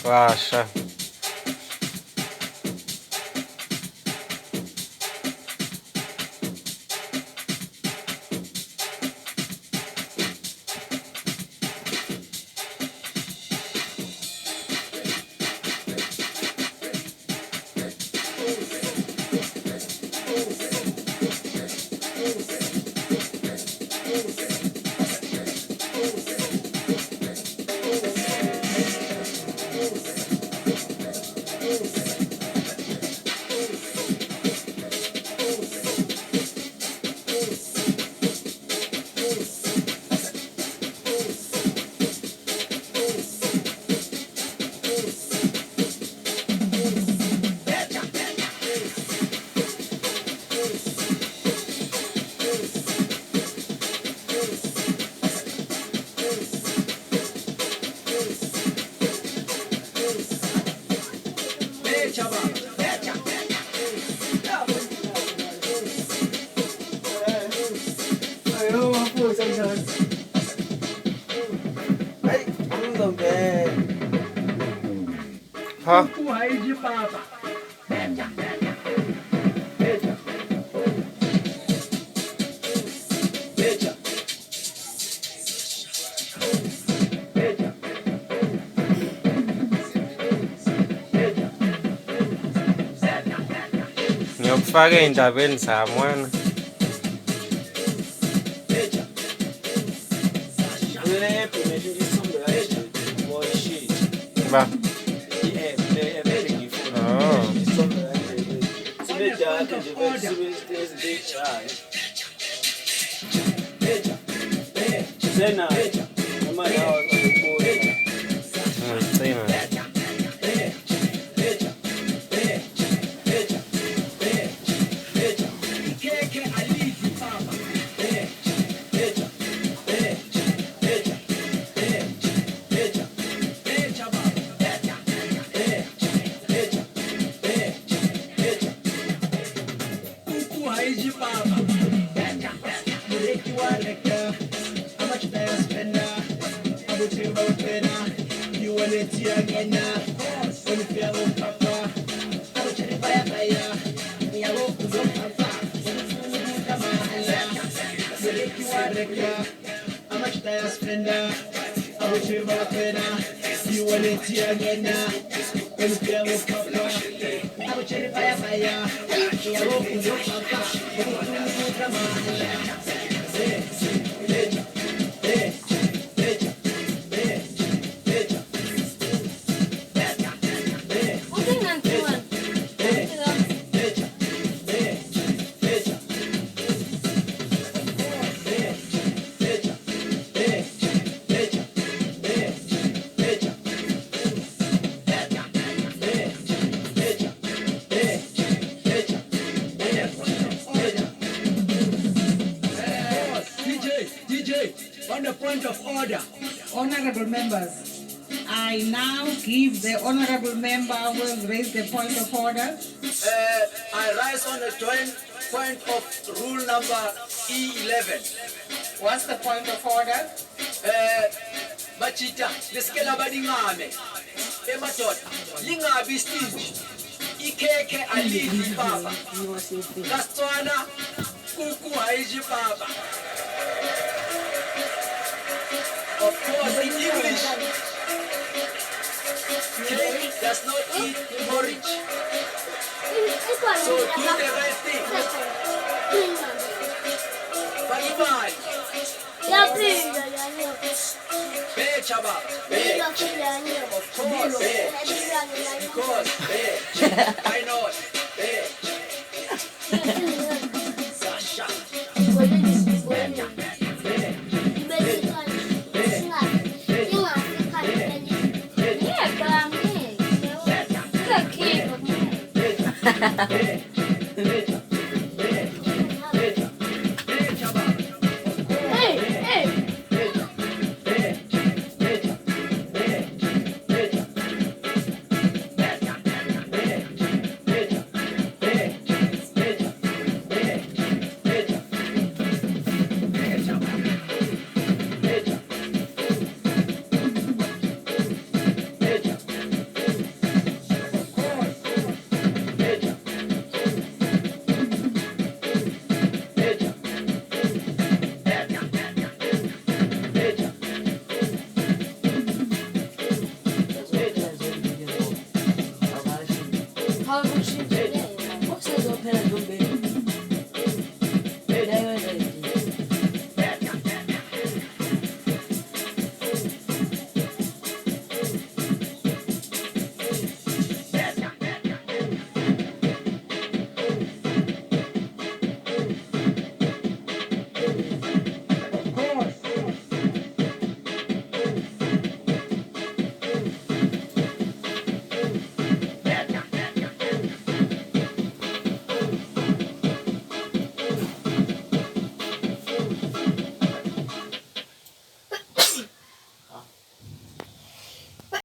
Sasha. Huh? Ngiyokufaka ey'ndabeni zamwana. Ba. On the point of order, honorable members, I now give the honorable member who has raised the point of order. I rise on the point of rule number E11. What's the point of order? Bachita, leskela badingame. Emadoda, lingabi stingy. Ikeke alidli baba. Kastswana, kuku haiji baba. Of course, in English, cake does not eat porridge. So do the right thing. Bye bye. Becha ba. Of course, because I know Sasha. Yeah,